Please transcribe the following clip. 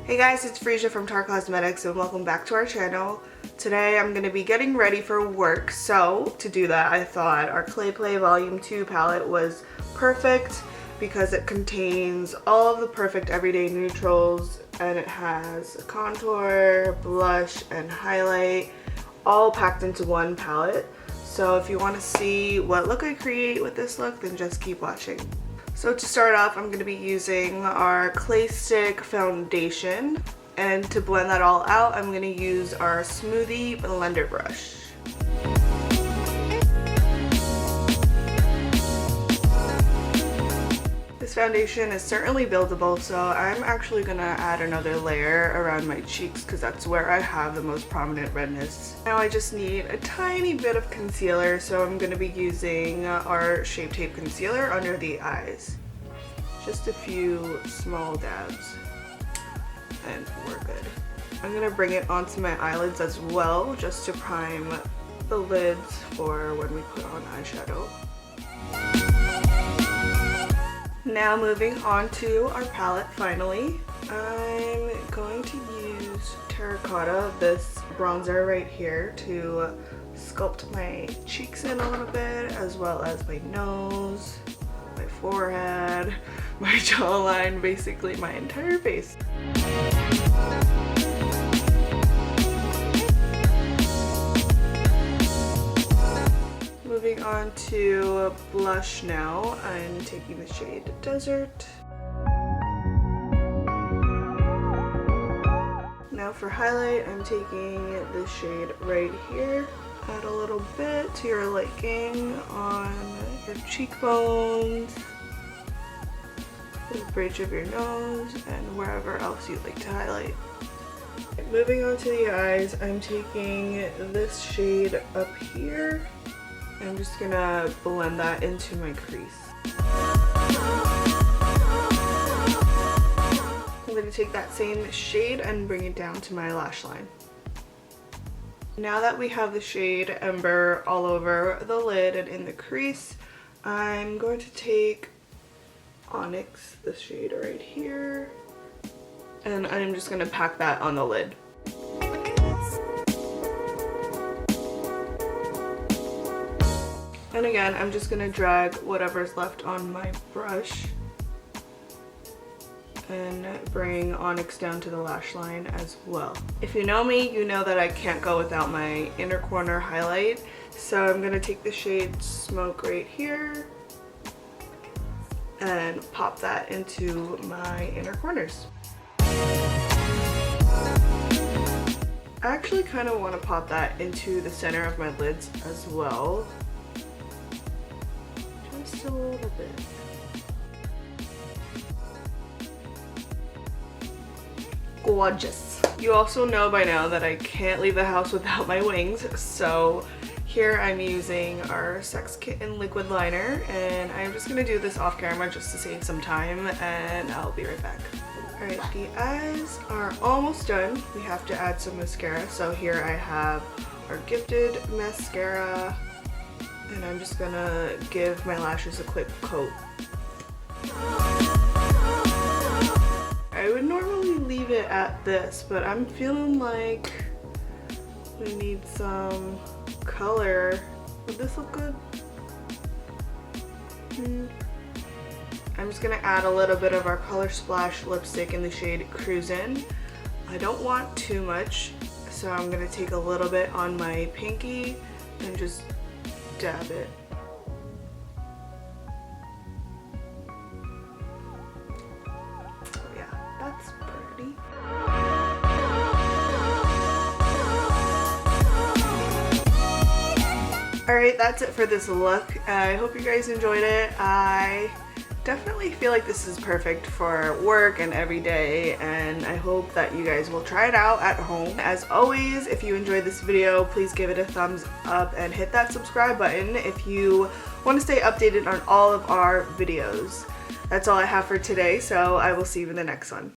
Hey guys, it's Freesia from Tarte Cosmetics and welcome back to our channel. Today I'm going to be getting ready for work, so to do that I thought our Clay Play Volume 2 palette was perfect because it contains all of the perfect everyday neutrals and it has contour, blush, and highlight all packed into one palette. So if you want to see what look I create with this look, then just keep watching. So to start off, I'm going to be using our Clay Stick foundation, and to blend that all out, I'm going to use our Smoothie blender brush. This foundation is certainly buildable, so I'm actually going to add another layer around my cheeks because that's where I have the most prominent redness. Now I just need a tiny bit of concealer, so I'm going to be using our Shape Tape concealer under the eyes. Just a few small dabs and we're good. I'm going to bring it onto my eyelids as well just to prime the lids for when we put on eyeshadow. Now moving on to our palette finally, I'm going to use Terracotta, this bronzer right here, to sculpt my cheeks in a little bit, as well as my nose, my forehead, my jawline, basically my entire face. Moving on to blush now, I'm taking the shade Desert. Now for highlight, I'm taking the shade right here. Add a little bit to your liking on your cheekbones, the bridge of your nose, and wherever else you'd like to highlight. Moving on to the eyes, I'm taking this shade up here. I'm just gonna blend that into my crease. I'm gonna take that same shade and bring it down to my lash line. Now that we have the shade Ember all over the lid and in the crease, I'm going to take Onyx, this shade right here, and I'm just gonna pack that on the lid. And again, I'm just gonna drag whatever's left on my brush and bring Onyx down to the lash line as well. If you know me, you know that I can't go without my inner corner highlight. So I'm gonna take the shade Smoke right here and pop that into my inner corners. I actually kind of want to pop that into the center of my lids as well. Just a little bit. Gorgeous. You also know by now that I can't leave the house without my wings, so here I'm using our Sex Kitten liquid liner, and I'm just gonna do this off camera just to save some time, and I'll be right back. Alright, the eyes are almost done. We have to add some mascara, so here I have our Gifted mascara, and I'm just gonna give my lashes a quick coat. I would normally leave it at this, but I'm feeling like we need some color. Would this look good? I'm just gonna add a little bit of our Color Splash lipstick in the shade Cruisin. I don't want too much, so I'm gonna take a little bit on my pinky and just dab it. Oh yeah, that's pretty. Alright, that's it for this look. I hope you guys enjoyed it. I definitely feel like this is perfect for work and every day, and I hope that you guys will try it out at home. As always, if you enjoyed this video, please give it a thumbs up and hit that subscribe button if you want to stay updated on all of our videos. That's all I have for today, so I will see you in the next one.